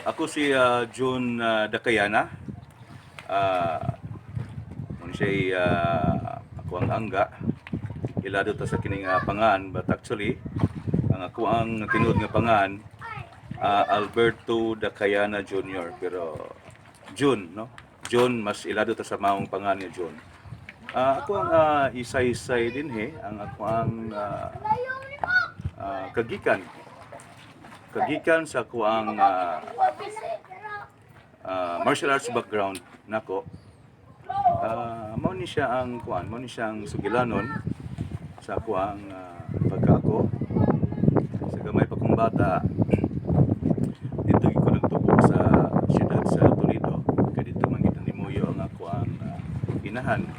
Ako si June Dakayana. Kung siya ako ang angga. Ilado ta sa kining pangan, but actually ang ako ang tinuod nga pangan Alberto Dakayana Jr. Pero June, no? June mas ilado ta sa maong pangan nga June. Ako ang isay-isay din ang ako ang kagikan sa ako ang martial arts background nako. Mao ni siya ang kuan, mao ni siyang sugilanon sa ako ang pagkako. Sa gamay pa kong bata, dito ko nagtubo sa siyudad sa Toledo. Kaya dito man kita nimuyo ang ako ang inahan.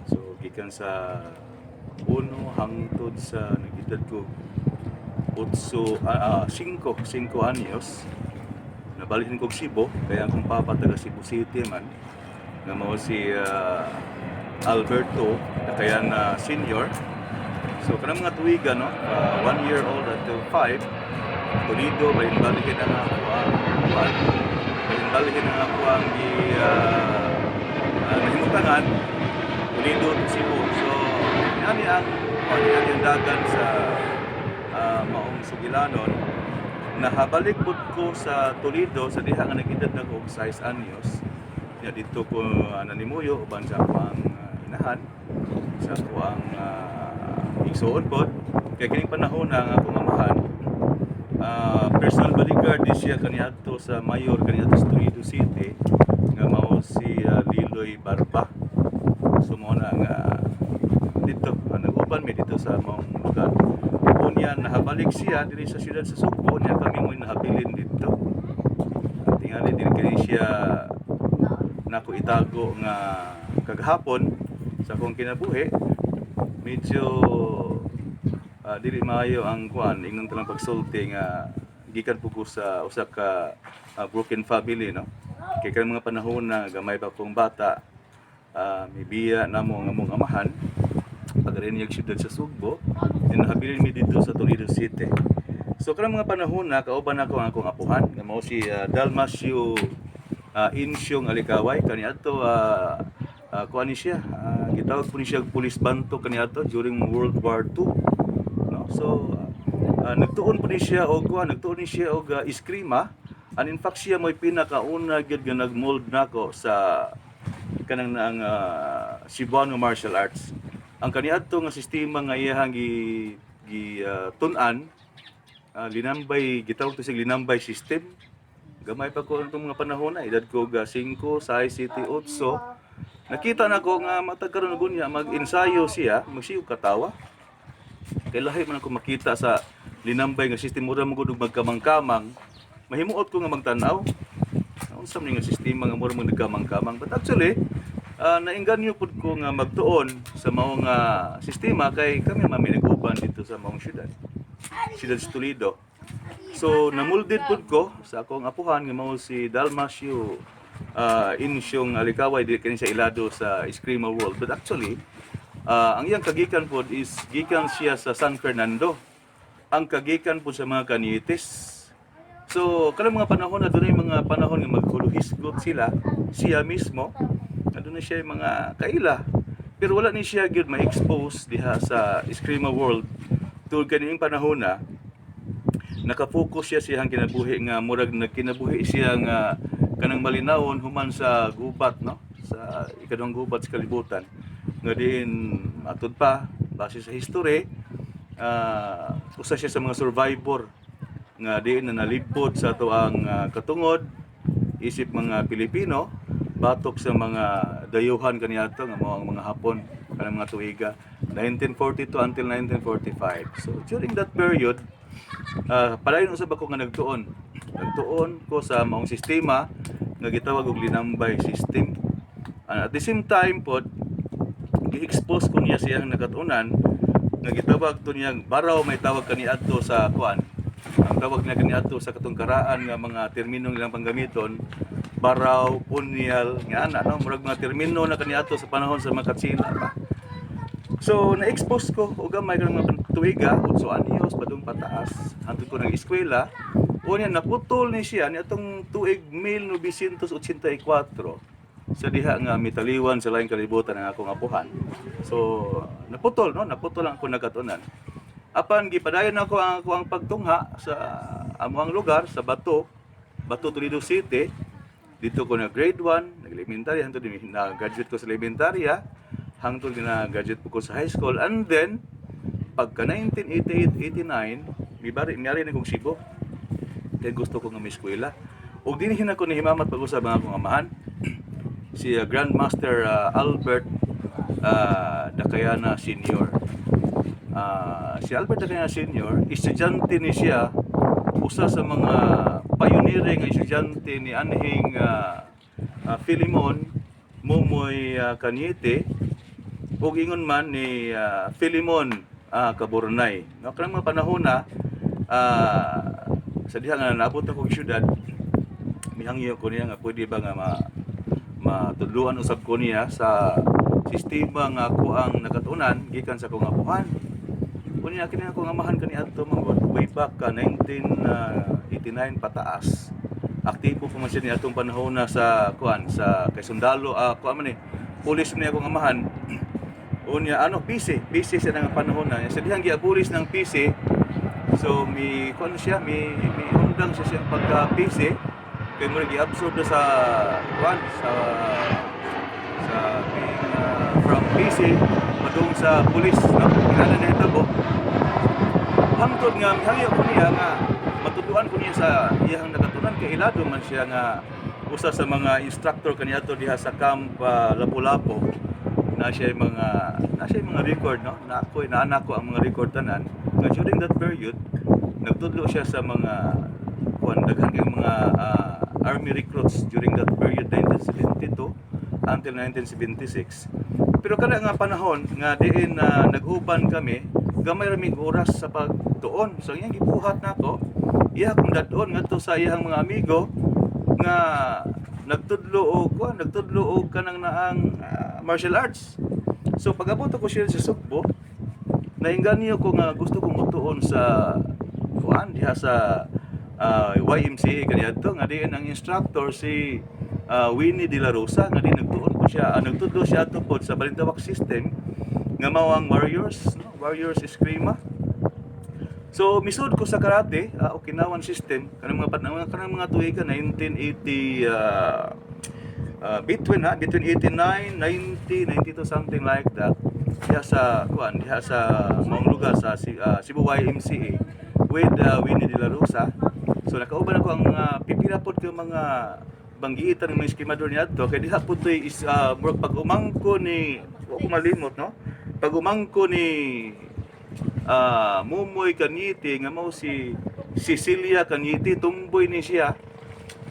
So gikan sa uno hangtod sa nagedad ko 5 anyos. Nabalikin ko Cebu, kaya akong papa taga Cebu City man, nga mao si Alberto Dakayana Senior. So kanang mga tuiga, no, 1 year old until 5, Toledo, balikin ang ako ang nahimutangan, Toledo to Cebu. So yani ang dagan sa maong sugilanon. Nahabalik po ko sa Toledo sa diha nga nag-edad na ko 6 anyos. Ya dito ko nanimuyo uban sa ako ang inahan, sa ako ang igsuon po. Kaya kining panahon na ang akong amahan, personal bodyguard di siya kaniadto sa mayor kaniadto sa Toledo City nga mao si Liloy Barba. So mo na nga dito nag-uban mi dito sa maong lugar. Unya nahabalik siya diri sa siyudad sa Subo, niya kami mo nahabilin dito. Tingali din kini siya nako itago nga kagahapon sa akong kinabuhi. Medyo dili maayo ang kuan ingnon talang pagsulti nga gikan pugo sa usa ka broken family, no. Kay kanang mga panahon na gamay pa kong bata, may biya namo nga mong amahan pagarinyag siyudad sa Subo, nahabilin mi dito sa Toledo City. So kanang mga panahon na kauban ako ang akong apuhan nga mao si Dalmasio Insyong Alikaway kaniadto kuan ni siya, gitawag po ni siya police banto kaniadto during World War II, no. So nagtuon po ni siya og eskrima, and in fact siya mo'y pinakauna gyud nga nagmold nako sa kanang Cebuano martial arts. Ang kaniadto nga sistema nga iyahang tun-an, linambay, gitawag to sa linambay system. Gamay pa ko itong mga panahon na, edad ko 5, 6, 7, 8. Nakita na ko nga matagkaroon na gunya, mag-ensayo siya, magsiyog katawa. Kaya lahi man ako makita sa linambay nga system, mura mo gud magkamang-kamang. Mahimuot ko nga magtanaw. Unsa man nga sistema nga mura mo nagkamang-kamang. But actually, nainganyo pud ko nga magtuon sa maong sistema kay kami man may nag-uban dito sa maong siyudad sa Toledo. So namuldid pud ko sa akong apuhan nga mao si Dalmasio Insyong Alikaway di kani sa ilado sa Eskrima World. But actually ang iyang kagikan pud is gikan siya sa San Fernando. Ang kagikan pud sa mga Cañetes. So kanang mga panahon na dunay mga panahon nga maghuluhisgot siya mismo. Aduna siya mga kaila, pero wala ni siya gyud ma-expose diha sa Eskrima World. Tungod kaning panahon na naka-focus siya siyang kinabuhi nga murag nagkinabuhi siya nga kanang malinawon human sa gubat, no, sa ikaduhang gubat sa kalibutan nga diin atud pa base sa history, usa siya sa mga survivor nga diin na nalibod sa tuang katungod isip mga Pilipino batok sa mga dayuhan kaniadto nga mao ang mga Hapon kanang mga tuiga 1942 until 1945. So during that period, palayon usab ako nga nagtuon ko sa maong sistema nga gitawag og linambay system. And at the same time pod gi-expose ko niya siyang nakatunan nga gitawag to niya baraw, may tawag kaniadto sa kuan. Ang tawag niya kaniadto sa katong karaan nga mga terminong ilang panggamiton, baraw, punyal, nga no, murag mga termino na kaniadto sa panahon sa mga Katsila pa. So na-expose ko og gamay kanang mga tuiga 8 anyos padung pataas hangtod ko nag eskwela Unya naputol ni siya ni atong tuig 1984 sa diha nga mitaliwan sa laing kalibutan ang akong apuhan. So naputol no, naputol ang akong nagatunan. Apan gipadayon ako ang pagtungha sa amuang lugar sa Bato, Toledo City. Dito ko na grade 1, nag-elementary, hangtod na-graduate ko sa elementary, hangtod na-graduate ko sa high school. And then, pagka 1988-89, miyari na kong Cebu. Kaya gusto ko nga may eskwela. O dinihin ako ni Himamat pag-usab ang akong amahan. Si Grandmaster Albert Dakayana Senior. Si Albert Dakayana Senior, estudyante ni siya, usa sa mga pioneering estudyante ni Anhing Filimon Mumoy Cañete, ug ingon man ni Filimon Caburnay. No, kanang mga panahon na sa diha nga naabot akong syudad, mihangyo ko niya nga pwede ba nga matudluan usab ko niya sa sistema nga ako ang nakatunan gikan sa akong apuhan. Kunya kini ako nga amahan kani adto mga way back 1989 pataas. Aktibo ko man siya ni atong panahon na sa sa kay sundalo man ni pulis ni akong amahan. Unya PC siya nga panahon na. Sa dihang giabulis ng PC. So mi siya mi undang siya siyang pagka PC kay mo gi-absorb sa from PC padung sa pulis no kinala na hitabo. Hangtod nga mihalyo ko niya nga matuduan ko niya sa iyang nakatunan kay ilado man siya nga usa sa mga instructor kaniadto diha sa camp Lapu-Lapu. Na siya mga record no na anak ko ang mga record tanan nga during that period nagtudlo siya sa mga daghang mga army recruits during that period 1972 until 1976. Pero kada nga panahon nga diin nag-uban kami gamay raming oras sa pagtuon. So iyang gibuhat nako iya kung dadon ngadto sa iyang mga amigo nga nagtudlo og kanang naang martial arts. So pag-abot ko siya sa Sugbo, nainganyo ko nga gusto kong mutuon sa diha sa YMCA kaniadto nga diin ang instructor si Winnie De La Rosa nga di nagtudlo siya ato pod sa Balintawak system nga mao ang Warriors Eskrima. So misud ko sa karate Okinawan system kanang mga tuig 1980 between 89, 90, 92 something like that. Diha sa maong lugar sa Cebu YMCA with Winnie De La Rosa. So nakauban ako ang mga pipila pod ka mga banggiitan ng mga eskimador niadto kay diha pud toy is pag-umangko ni wa ko malimot no. Pag-umangko ni Mumoy Cañete nga mao si Cecilia Cañete, tumboy ni siya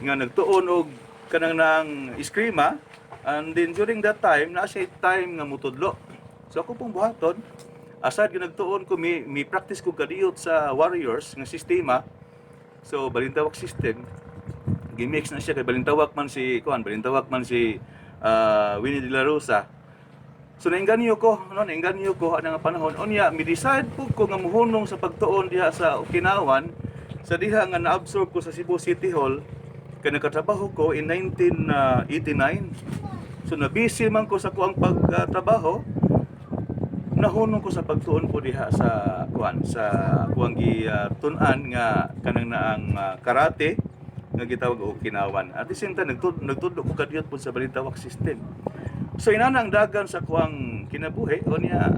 nga nagtuon og kanang nang eskrima, and then during that time na siya time nga mutudlo. So ako pong buhaton asad nga nagtuon ko mi practice ko kadiyot sa Warriors nga sistema. So Balintawak system gimix na siya kay Balintawak man si Winnie De La Rosa. So nainganyo ko anang panahon unya mi decide pud ko nga muhunong sa pagtuon diha sa Okinawan sa diha nga na-absorb ko sa Cebu City Hall kay nagkatrabaho ko in 1989. So na-busy man ko sa kuang pagtrabaho, nahunong ko sa pagtuon ko diha sa kuang tun-an nga kanang naang karate nga gitawag og Okinawan. At the same time nagtudlo ko kadiyot pud sa Balintawak system. So inana ang dagan sa kuang kinabuhi o niya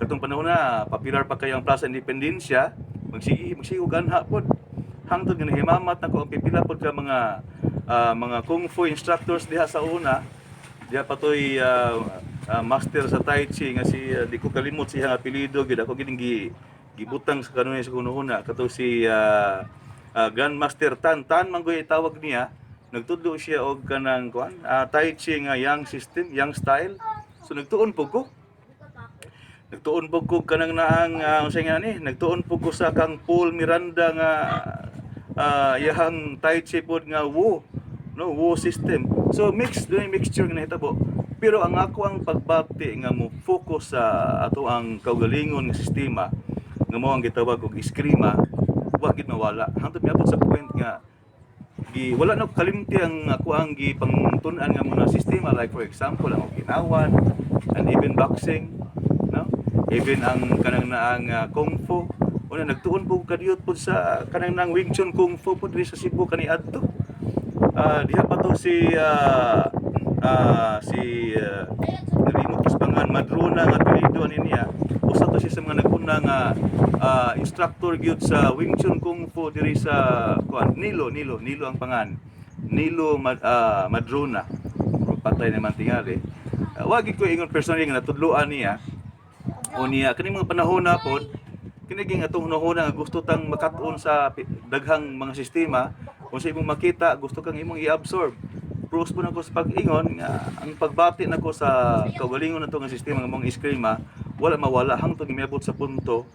katong panahon na popular pa kayang Plaza Independencia, magsige ganha pod hangtod nga nahimamat nako ang pipila pod ka mga kung fu instructors diha sa una. Diha patoy master sa Tai Chi nga si di ko kalimot siya nga apelyido gid ako gining gibutang sa kanunay sa kununa kato si Grandmaster Tan manggoy tawag niya. Nagtudlo siya og kanang Tai Chi nga yang system, yang style. So nagtuon pug ko kanang naang unsay nga ni, nagtuon pug ko sa kang Paul Miranda nga yahang Tai Chi pod nga Wu system. So mixture nga nahitabo. Pero ang pagbati nga mo focus sa ato ang kaugalingon nga sistema nga mao ang gitawag og eskrima, wa gid mawala hangtod miabot sa point nga wala na ko kalimti ang ako ang gipangtun-an nga mga sistema, like for example ang Okinawan and even boxing, no, even ang kanang naang kung fu. Una nagtuon po kadiyot po sa kanang nang Wing Chun Kung Fu po diri sa Cebu kaniadto. Diha pa to si nalimot ko sa pangan Madrona nga apelyido ani niya. Usa to siya sa mga nag-una nga instructor gyud sa Wing Chun Kung Fu diri sa Nilo ang pangan. Madrona. Patay naman tingali. Wagi ko ingon personally nga natudloan niya. O niya kani mga panahon na pod kiniging atong hunahuna nga gusto tang makatuon sa daghang mga sistema, kung sa imong makita gusto kang imong i-absorb. Pros po nako sa pag-ingon nga ang pagbati nako sa kaugalingon nato nga sistema nga mong iskrima wala mawala hangtod miabot sa punto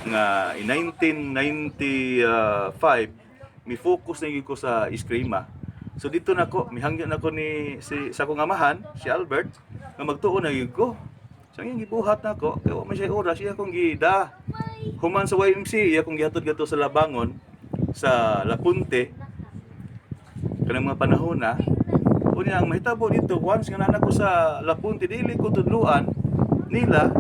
nga in 1995 mi-focus na gyud ko sa iskrima. So dito nako mihangyo nako ni sa akong amahan si Albert nga magtuon na gyud ko. So yung gibuhat nako kay wa man siya oras siya akong gida. Human sa YMC, iya kong gihatod gato sa Labangon, sa Lapunte, kanang mga panahon na. Unya ang mahitabo dito, once nga nanak ko sa Lapunte, dili ko tudluan nila,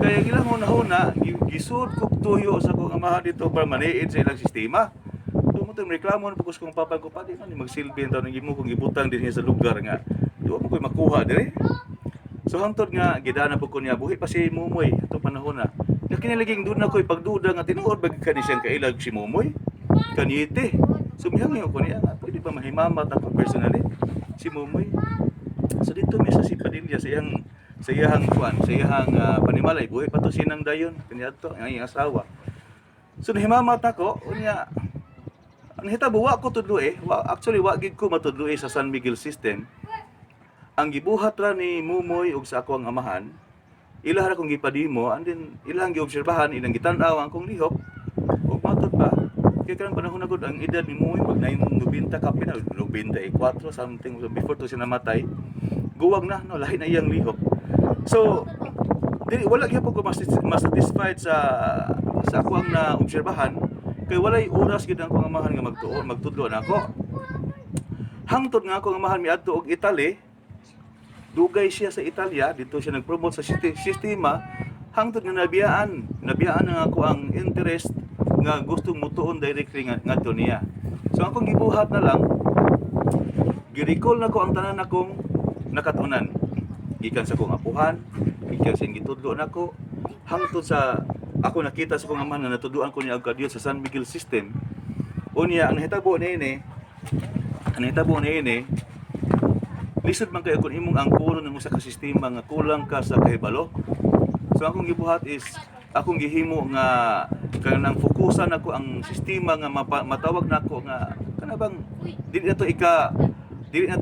kaya ilang hunahuna, gisud ko tuyo sa kong amahan dito para maniid sa ilang sistema. Tumutong reklamo na pagkus kong papa ko pa, di man magsilbi ang taon ng imo kong ibutang din sa lugar nga. Di mo ko'y makuha dire. So hangtod nga, gidana po ko niya, buhi pa si Mumoy, ito panahon na. Nakinilaging doon na ko'y pagduda nga tinuod bagi ka ni siyang kailag si Mumoy. Kanite. So mihangyo ko niya nga, pwede ba mahimamat ako personally si Mumoy. So dito may sa si Padilla sa iyang panimalay. Buhay pa to sinang dayon. Kanya to, ang iyang asawa. So nahimamat ako, unya, ang hitabo, wa ko tudlo actually wa gid ko matudlo sa San Miguel system. Ang gibuhat ra ni Mumoy ug sa ako ang amahan, ilah ra kong gipadimo, and then ilang giobserbahan, ilang gitan-aw ang kong lihok, ug matod pa. Kaya karang panahon na gud ang edad ni Mumoy, mag 90 kapin na, 94 something, before to siya namatay. Guwag na, no, lahi na iyang lihok. So, wala gyapon ko masatisfied sa ako ang naobserbahan, kay walay oras gid ang kong amahan nga magtudlo na ako. Hangtod nga akong amahan miadto og Italy, dugay siya sa Italia, dito siya nag-promote sa sistema, hangtod nga nabiyaan nga ako ang interest nga gustong mutuon directly ngadto niya. So akong gibuhat na lang, gi-recall na ko ang tanan akong nakatunan. Gikan sa kong apuhan, gikan sa gitudlo nako, hangtod sa ako nakita sa kong amahan nga natudloan ko niya og kadiyot sa San Miguel system. Unya ang hitabo niini, lisod man kayo kung imong ang puno ng usa ka sistema nga kulang ka sa kahibalo. So akong gibuhat is akong gihimo nga kanang fokusan ako ang sistema nga matawag nako nga kanabang dili na to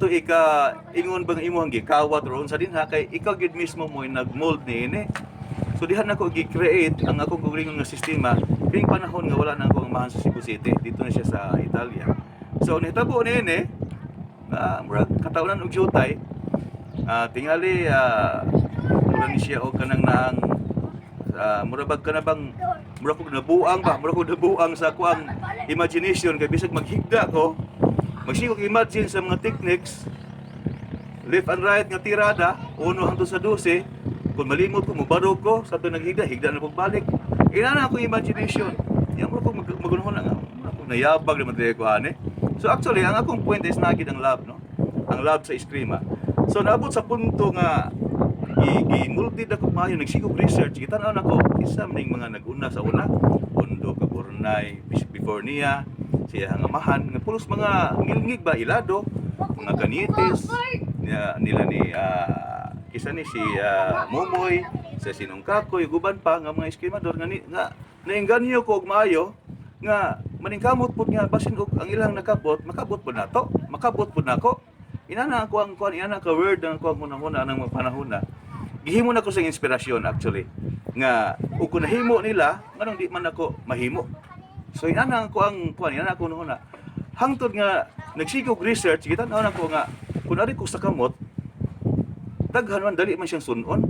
ika ingon bang imong gikawat ron sa dinha kay ikaw gid mismo mo nagmold niini. So diha nako gi-create ang akong gulingon nga sistema ring panahon nga wala na akong amahan sa Cebu City, dito na siya sa Italia. So nitabo niini murag katawnan og jutay, tingali murag ni siya og kanang naang murag ko nabuang sa kuang imagination kay bisag maghigda ko magsigog imagine sa mga techniques left and right nga tirada 1 hangtod sa 12. Kung malimot ko mubarog ko sa tuig naghigda na pagbalik inana ako imagination yang murag ko magunahon nga nayabag naman tayo ko ani. So actually, ang akong point is nagid ang lab, no? Ang lab sa iskrima. So naabot sa punto nga gi-multi na ko maayo nagsigog research, gitan-aw nako isa ning mga nag-una sa una, Pondo Kaburnay, before niya, siya ang amahan nga pulos mga ngilngig ba ilado, mga ganites nila ni isa ni si Mumoy, sa Sinungkakoy, guban pa nga mga iskrimador nga nainganyo ko og maayo nga maningkamot pud nga basin og ang ilang makabot pud nako. Inana ako ang kuan inana ka word ang kuan hunahuna nang mga panahon na. Gihimo na ko sa inspirasyon actually nga ug kun nahimo nila nganong di man ako mahimo. So inana ako ang kuan inana ako hunahuna. Hangtod nga nagsigog research gitan-aw nako nga kun ari ko sa kamot daghan man dali man siyang sunon.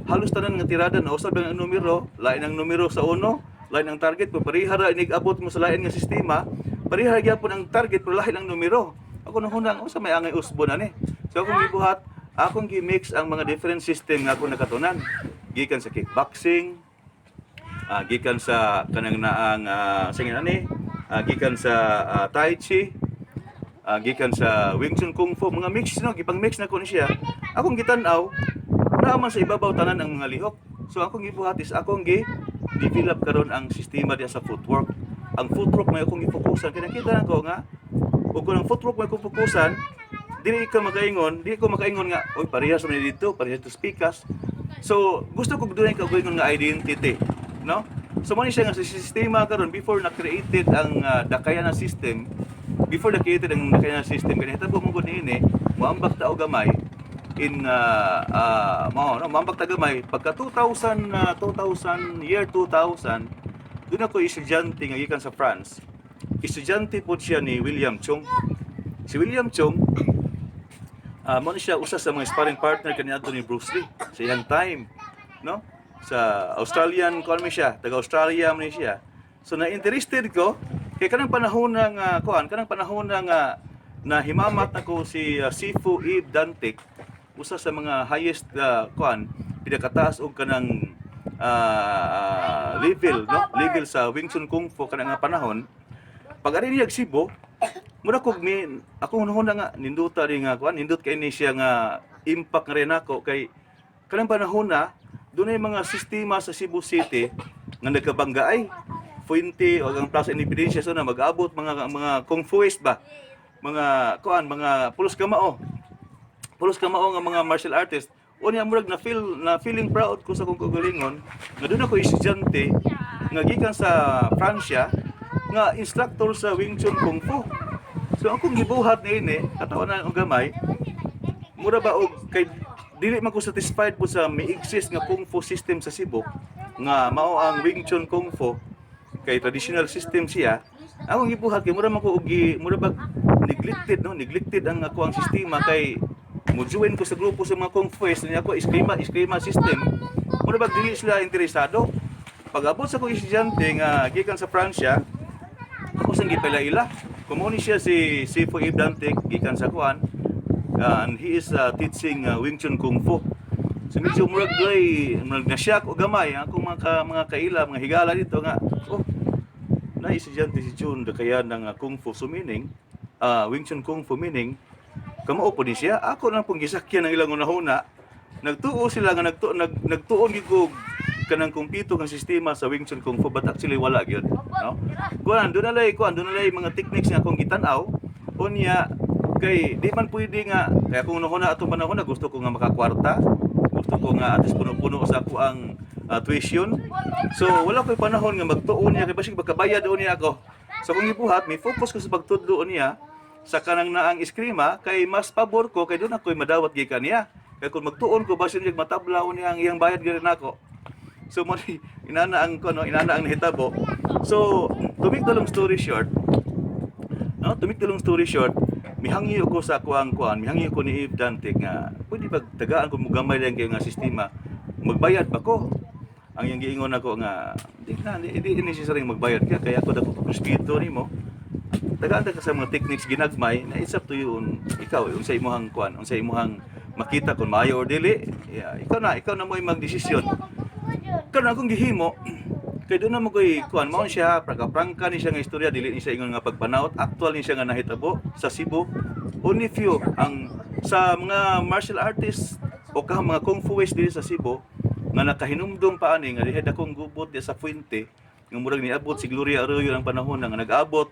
Halos tanan nga tirada na usab ang numero, lain ang numero sa uno, lain ang target po, pareha ra inig-abot mo sa lain nga sistema, pareha gyapon ang target pero lahi lang numero. Ako nung hunang sa may angay usbo na ni. So akong gibuhat, akong gi-mix ang mga different system nga akong nakatunan. Gikan sa kickboxing, gikan sa kanang naang singin ani, gikan sa tai chi, gikan sa Wing Chun Kung Fu, mga mix no, gipang mix na ko ni siya. Akong gitan-aw naman sa ibabaw tanan ang mga lihok. So akong gibuhat is akong develop karon ang sistema diya sa footwork. Ang footwork may akong gifokusan kaya nakita ko nga ug kung ang footwork may akong fokusan, dili ko makaingon nga oy parehas man dito, parehas to speakers. So gusto ko dunay kaugalingon nga identity, no? So mo ni siya nga sa sistema karon before na created ang Dakayana system, kaya hitabo mo gud niini, moambak ta og gamay in moambak ta gamay pagka 2000 year 2000 doon ako estudyante nga gikan sa France. Estudyante po siya ni William Chung. Si William Chung mo ni siya usa sa mga sparring partner kaniadto ni Bruce Lee sa iyang time, no? Sa Australian economy siya, taga Australia man siya. So na-interested ko kay kanang panahon nga na himamat ako si Sifu Eve Dantic, usa sa mga highest pinakataas og kanang level sa Wing Chun Kung Fu kanang nga panahon. Pag ari niya Cebu, mura kog ako hunahuna nga ninduta rin nga nindot kay ni siya nga impact nga rin ako kay kanang panahon na dunay mga sistema sa Cebu City nga nagkabangga ay Fuente o ang Plaza Independencia so na mag-abot mga kung fuist ba mga pulos kamao nga mga martial artist unya murag na feeling proud ko sa kong kagalingon nga doon ako estudyante nga gikan sa Pransya nga instructor sa Wing Chun Kung Fu. So akong gibuhat niini katawanan og gamay mura ba og kay dili man ko satisfied po sa may exist nga Kung Fu system sa Cebu nga mao ang Wing Chun Kung Fu kay traditional system siya. Akong gibuhat kay mura ba neglected ang ako ang sistema kay mo-join ko sa grupo sa mga Kung Fu niya ako eskrima system. Mura ba dili sila interesado. Pag-abot sa ko estudyante nga gikan sa Pransya, ako sang gipalaila. Kumuni siya si Sifu Eve Dantic gikan sa kuan. And he is teaching Wing Chun Kung Fu. So medyo murag na-shock o gamay akong mga kaila, mga higala dito nga. Na estudyante si Jun kaya ng Kung Fu. So meaning, Wing Chun Kung Fu meaning, kamao po ni siya. Ako lang pong gisakyan ng ilang unahuna. Nagtuo sila nga nagtuon gigog kanang kumpito ng sistema sa Wing Chun Kung Fu but actually wala gyud, no? Kuan doon nalay mga techniques nga akong gitan-aw unya kay di man pwede nga kaya kung unahuna atong panahon na gusto ko nga makakwarta, gusto ko nga atis puno-puno sa ako ang tuition. So wala ko'y panahon nga magtuon niya kay basig magkabayad niya ako. So kung ibuhat, may focus ko sa pagtudlo niya sa kanang naang eskrima kay mas pabor ko kay doon ako'y madawat gikan niya. Kaya kung magtuon ko basin niya matablaw niya ang iyang bayad gyud nako. So mo inana ang nahitabo. So to make the long story short, mihangi ko sa mihangi ko ni Eve Dantic nga pwede pagtagaan ko mo gamay lang kay nga sistema magbayad ba ko. Ang yang giingon ako nga di necessary magbayad kaya ako dako respeto nimo. Tagaan ka sa mga techniques ginagmay na it's up to you ikaw unsa imong unsay imong makita kung maayo or dili. Ikaw na mo magdesisyon. Karon akong gihimo kay doon na mo koy mao siya prangka ni siya nga istorya dili ni siya ingon nga pagpanaot actual ni siya nga nahitabo sa Cebu. Only few ang sa mga martial artists o mga kung fuist dili sa Cebu nga nakahinumdum pa ani nga diha dakong gubot di sa Fuente nga murag niabot si Gloria Arroyo ang panahon nga nag-abot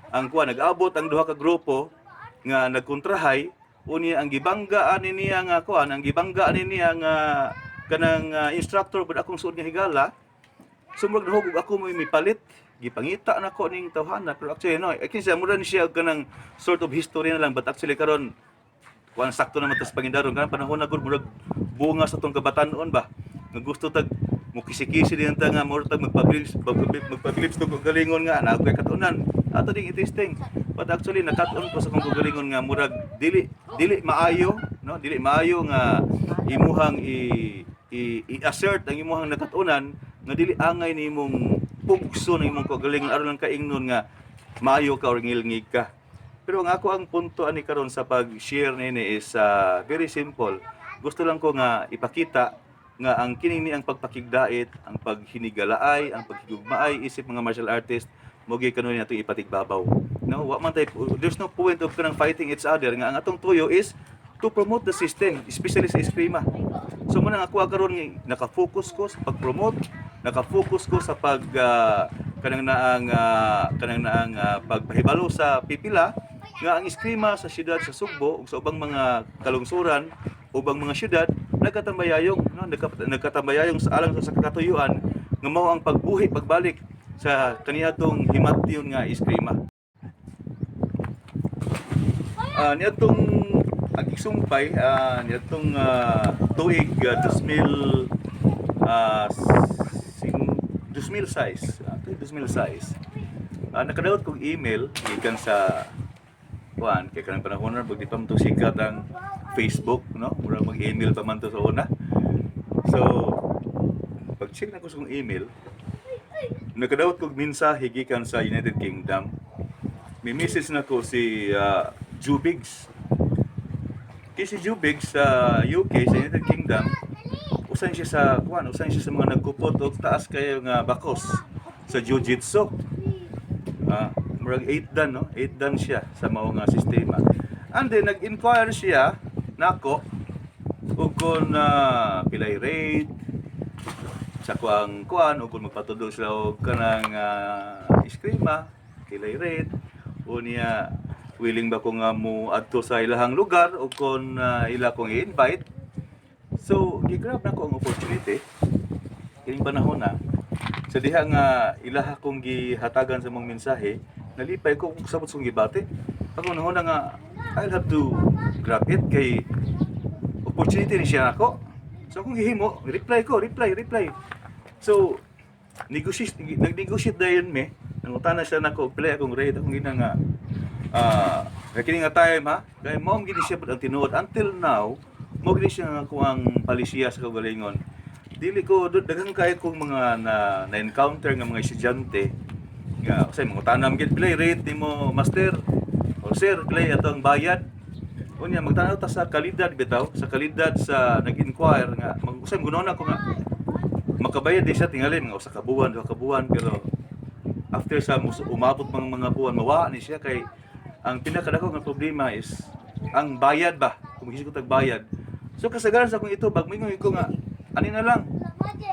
ang duha ka grupo nga nagkontrahay unya ang gibanggaan niya nga nga kanang instructor pud akong suod nga higala. Sumurag nahugog ako may palit gipangita nako ning tawhana pero actually no kinsa mura ni siya kanang sort of history na lang but actually karon sakto naman tas pangindaron kanang panahon na gud murag bunga sa tong kabatan-on ba nga gusto tag mo kisi-kisi din ta nga murag tag magpabilis to galingon nga na kay katunan ato ding testing but actually nakat-on ko sa kong galingon nga murag dili maayo nga imuhang i-assert ang imuhang nakatunan nga dili angay nimong pugso ng imong kaugalingon aron lang kaingnon nga maayo ka or ngilngig ka. Pero ang punto ani karon sa pag-share nini is very simple. Gusto lang ko nga ipakita nga ang kini ang pagpakigdait, ang paghinigalaay, ang paghigugmaay isip mga martial artist mogi kanon nato ipatigbabaw. No, wa man there's no point of kanang fighting each other nga ang atong tuyo is to promote the system, especially sa eskrima. So muna nga ako karon nga naka-focus ko sa pag-promote, naka-focus ko sa kanang naang pagpahibalo sa pipila nga ang eskrima sa siyudad sa Sugbo ug sa ubang mga kalungsuran, ubang mga siyudad nagkatambayayong, no, nagkatambayayong sa alang sa kakatuyuan nga mao ang pagbuhi pagbalik sa kaniadtong himatyon nga eskrima. Niadtong agisumpay niadtong tuig 2006 nakadawat kong email gikan sa kuan kay kanang panahon na di pa man to sikat ang Facebook, no, mura mag-email pa man to sa una. So pag-check na ko sa email, nakadawat kong mensahe gikan sa United Kingdom. May message na ko si Jubigs. Kasi si Jubigs sa UK, sa United Kingdom, usan siya sa mga nagkupot og taas kayo nga bakos sa jiu-jitsu. Murag 8 dan, no? 8 dan siya sa mao nga sistema. And then nag-inquire siya nako ug kun pilay rate sa kuan ug kung magpatudlo sila og kanang eskrima, pilay rate unya willing ba ko nga mo adto sa ilahang lugar o kung ila kong i-invite. So gigrab na ko ang opportunity kining panahon na sa diha nga ilaha kong gihatagan sa mong mensahe, nalipay ko kung sabot kong gibati. Ako nahon na nga I'll have to grab it kay opportunity ni siya ako. So kung gihimo, reply. So nag-negotiate dayon me, nangutana siya nako pila akong rate akong gina nga kini nga time ha, kay mo gini siya ang tinuod until now, mo gini siya nga kuang palisiya sa kaugalingon. Dili ko daghang kay kong mga na-encounter nga mga estudyante nga say mga tanam gid play rate nimo master o sir play atong bayad. Unya magtanaw ta sa kalidad bitaw, sa kalidad sa nag-inquire nga usay gunon ako nga makabayad di siya tingali mga usa ka buwan, 2 ka buwan, pero after sa umabot mga buwan mawa ni siya kay ang pinakadako nga problema is ang bayad ba, kung ko tagbayad. So kasagaran sa akong ito, bagmingon ko nga, ani na lang,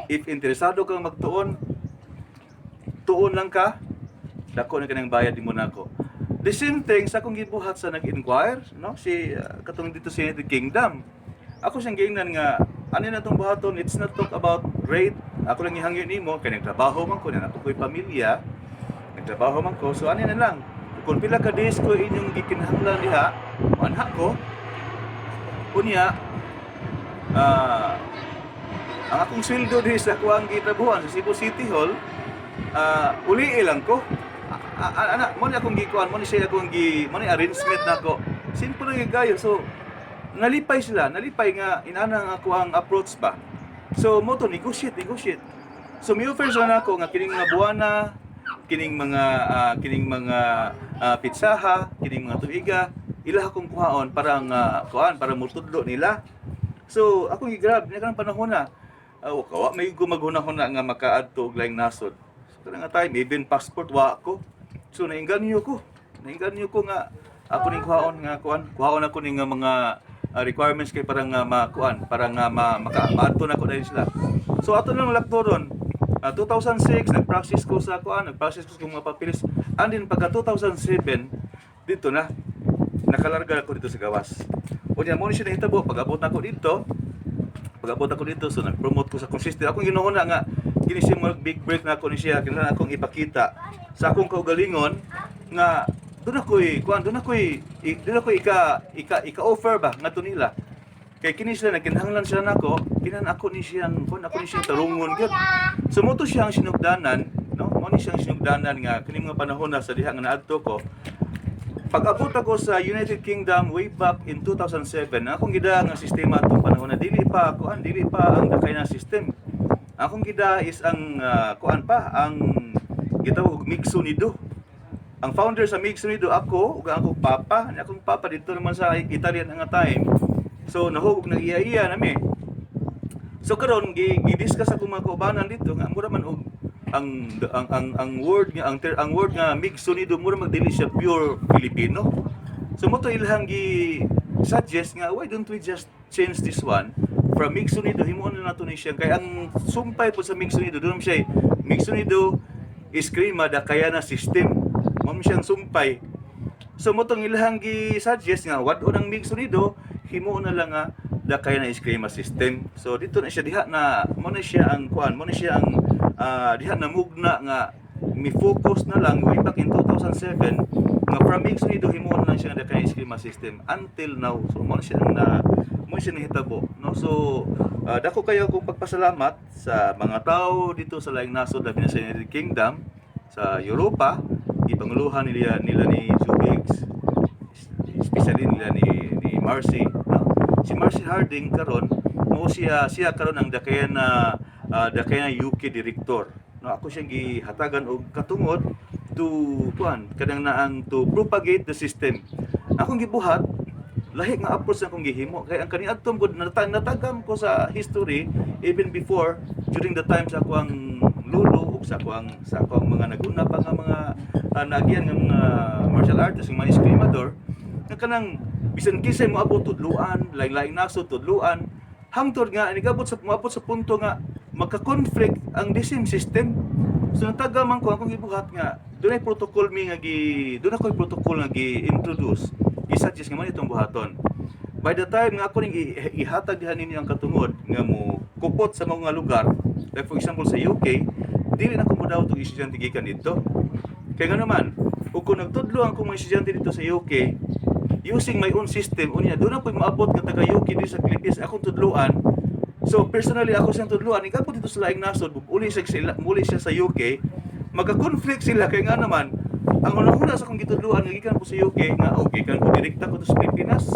if interesado kang magtuon, tuon lang ka, dako na kanang bayad mo na ako. The same thing sa akong gibuhat sa nag-inquire, no? Si katong dito sa United Kingdom. Ako siyang giingnan nga, ani na tong buhaton, it's not talk about rate. Ako lang ihangyo nimo kay nagtrabaho man ko, na ko'y pamilya, nagtrabaho man ko, so ani na lang. Kung pila ka days ko inyong gikinahanglan diha, manha ko. Unya, ang akong sweldo diha sa kuang gitrabahoan sa Cebu City Hall, uli lang ko. Mo ni akong gikuan, mo ni siya akong mo ni arrangement nako. Simple lang gayo. So nalipay nga inana nga ako ang approach ba. So mo to negotiate. So mi offer sa nako nga kining mga buwana, kining mga pitsaha, kining mga tuiga, ila akong kuhaon para para mutudlo nila. So akong i-grab niya kanang panahon na. Kawa may gumaguna-huna nga makaadto og laing nasod. So kada nga time even passport wa ako. So nainganyo ko nga ako ning kuhaon ako ning mga requirements kay para nga makaadto na ko dahil sila. So ato lang laktoron 2006 nag-practice ko sa mga papilis. And then pagka 2007 dito na nakalarga ako dito sa gawas. Unya mo ni siya nahitabo pag-abot ako dito so nag-promote ko sa consistent. Ako ginuhuna nga kini siya mag-big break na ako ni siya kinahanglan akong ipakita sa akong kaugalingon nga doon ako ika-offer ba ngadto nila. Kay kini sila nagkinahanglan sila nako, ako ni siyang tarungon gyud. So mo to siyang sinugdanan, no? Mo ni siyang sinugdanan nga kini mga panahon na sa diha nga naadto ko. Pag-abot ako sa United Kingdom way back in 2007, akong gida nga sistema atong panahon na dili pa ang dakay na system. Akong gida is ang ang gitawag og Mix Unido. Ang founder sa Mix Unido ako ug akong papa, akong papa dito naman sa Italian nga time. So nahugog na iya-iya nami. So karon gi-discuss ako mga kaubanan dito nga mura man og ang word nga ang word nga Mix Unido mura magdili siya pure Filipino. So mo to ilhang gi suggest nga why don't we just change this one from Mix Unido himuon na nato ni siya kay ang sumpay po sa Mix Unido doon siya Mix Unido Eskrima Dakayana system. Mao siyang sumpay. So mo tong ilhang gi suggest nga what unang Mix Unido himuon na lang nga Dakayana Eskrima system. So dito na siya diha na mo na siya ang kuan, mo na siya ang diha na mugna nga mi-focus na lang way back in 2007 nga from Mix Unido himuon na siya ang Dakayana Eskrima system until now. So mo na siya na mo siya nahitabo, no? So dako kayo kong pagpasalamat sa mga tao dito sa laing nasod labi na sa United Kingdom, sa Europa, ipanguluhan nila ni Jubigs, especially nila ni Marcy, no? Si Marcy Harding karon mo siya karon ang Dakayana UK director, no? Ako siyang gihatagan og katungod to kanang naang to propagate the system. Akong gibuhat lahi nga approach na kong gihimo kay ang kaniadtong gud natagam ko sa history even before during the time sa ako ang lulo ug sa ako ang mga naguna pa nga mga naagyan nga mga martial artists nga mga escrimador nga kanang bisan kisay moabot tudluan lain-lain nasod tudluan hangtod nga nigabot sa moabot sa punto nga magka-conflict ang the system. So natagaman ko akong gibuhat nga dunay protocol doon ako'y protocol nga gi-introduce i-suggest nga man itong buhaton. By the time nga ako ning ihatag diha ninyo ang katungod nga mo kupot sa mga lugar like for example sa UK dili na ko mo daw itong estudyante gikan dito kaya nga naman kung nagtudlo ang mga estudyante dito sa UK using my own system unya doon ako'y maabot nga taga UK dito sa Philippines akong tudluan. So personally ako siyang tudluan ikabot dito sa laing nasod muli siya sa UK magka-conflict sila kaya nga naman ang una sa akong gitudluan nga gikan po sa UK nga okay kan ko direkta ko to sa Pilipinas.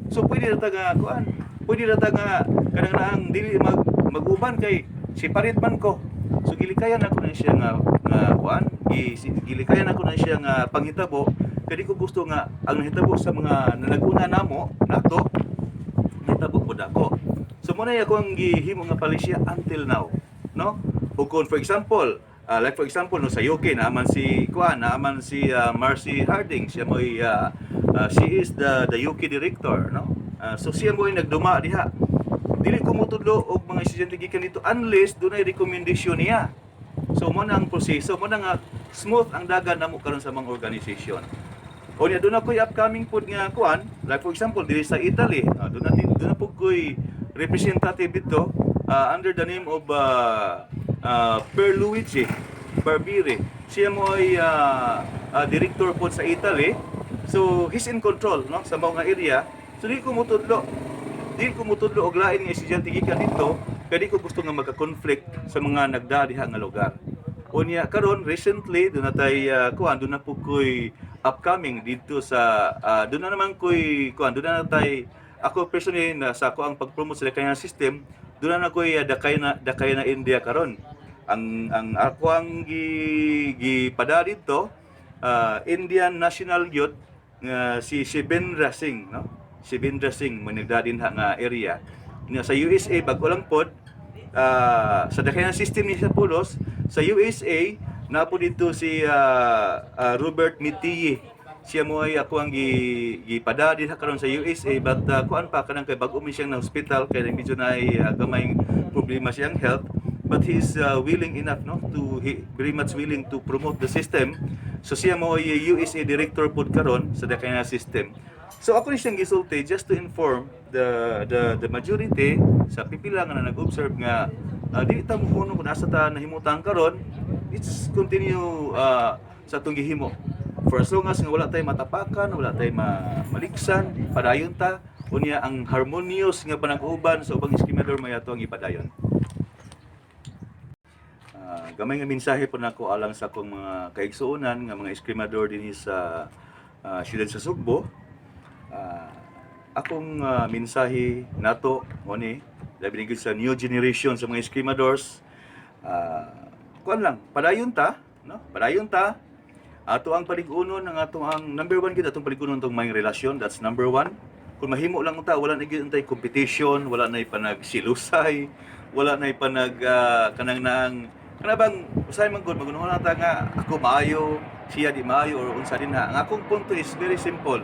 So pwede ra ta nga kuan pwede ra ta nga kanang naang dili mag-uban kay separate man ko. So gilikayan ako na siya nga kuan gilikayan ako na siya nga panghitabo kadi ko gusto nga ang nahitabo sa mga nanaguna namo nato nahitabo pud ako. So muna ako ang gihimo nga palisya until now, no? Ug kung for example, like for example no sa UK naaman si Marcy Harding, siya mo'y she is the UK director, no? So siya mo'y nagduma diha. Dili ko motudlo og mga estudyante gikan dito unless dunay recommendation niya. So mo na ang proseso, mo na nga smooth ang dagan namo karon sa mga organization. O niya doon ako'y upcoming pod nga kuan, like for example diri sa Italy, doon na po ko'y representative dito under the name of Pierluigi Barbieri. Siya mo ay director po sa Italy. So he's in control no sa mga area. So di ko mutudlo og lain nga estudyante gikan dito kadi ko gusto nga magka-conflict sa mga nagdadiha nga lugar. Unya karon recently doon natay doon na po ko'y upcoming dito sa doon na naman ko'y doon na natay ako personally na sa ako ang pag-promote sa Dakayana system, doon na ako'y Dakayana India karon. Ang ako ang gipada dito Indian National Youth si Shibendra Singh, no? Shibendra Singh manigdadin nga area. Sa USA bago lang pod sa Dakayana system ni sa Pulos, sa USA na po dito si Robert Mitiyi. Siya mo ay ako ang gipada din karon sa USA but kuan pa kanang kay bag-o mi siyang na hospital kay medyo na ay gamay problema siyang health but he's willing enough no to very much willing to promote the system. So siya mo ay USA director pod karon sa Dakayana system. So ako ni siyang gisulti just to inform the majority sa pipila nga nag-observe nga dili ta mo kuno kung asa ta nahimutan karon. It's continue sa atong gihimo. For as long as nga wala tay matapakan, wala tay maliksan, padayon ta unya ang harmonious nga panag-uban sa ubang escrimador may ato ang ipadayon. Gamay nga mensahe po nako alang sa akong mga kaigsuonan nga mga escrimador dinhi sa siyudad sa Sugbo. Akong mensahe nato mo ni labi sa new generation sa mga escrimadors kuan lang padayon ta no? Padayon ta ato ang paligunon ng ato ang number one gid atong paligunon tong may relasyon, that's number one. Kung mahimo lang ta, wala na gid untay competition, wala na panagsilusay, wala na panag kanang nang kana bang usay man gud magunahon ta nga ako maayo, siya di maayo or unsa din ha. Ang akong punto is very simple.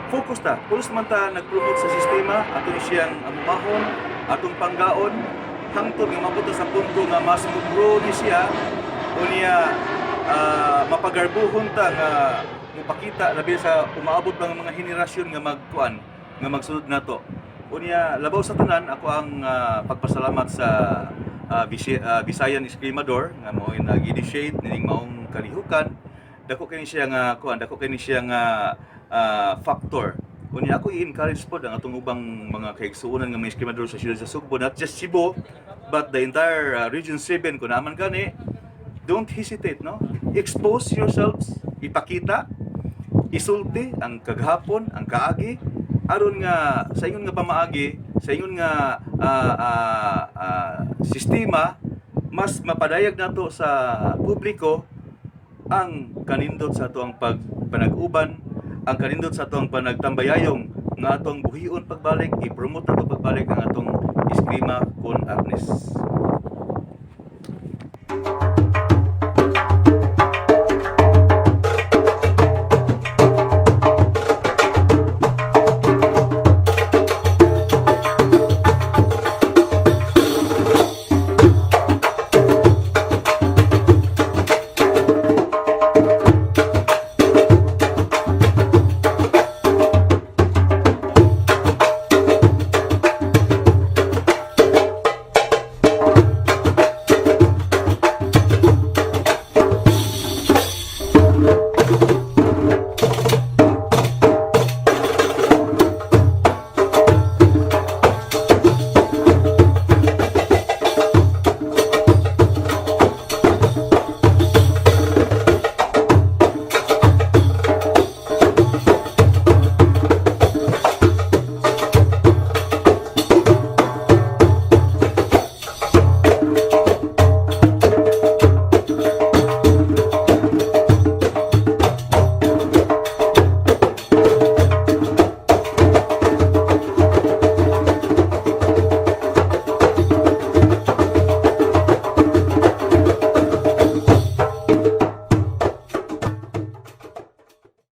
Focus ta. Pulos man ta nag-promote sa sistema, ato ni siyang amumahon, atong panggaon, hangtod nga mabuto sa punto nga mas mo-grow ni siya o niya mapagarbuhon ta nga mupakita labi sa umaabot bang mga henerasyon nga magkuan nga magsunod nato. Unya labaw sa tanan ako ang pagpasalamat sa Visayan Escrimador nga mao nag-initiate nining maong kalihukan. Dako kini siya nga kuan, dako kini siya nga factor. Unya ako i-encourage pod ang atong ubang mga kaigsuonan nga mga Escrimador sa siyudad sa Sugbo, not just Cebu but the entire Region 7 kun naman gani. Don't hesitate, no? Expose yourselves, ipakita, isulti ang kaghapon, ang kaagi, aron nga sa ingon nga pamaagi, sa ingon nga sistema, mas mapadayag nato sa publiko ang kanindot sa ato ang panag-uban, ang kanindot sa ato ang panagtambayayong nga atong buhion pagbalik, i-promote nato pagbalik ang atong Eskrima con Agnes.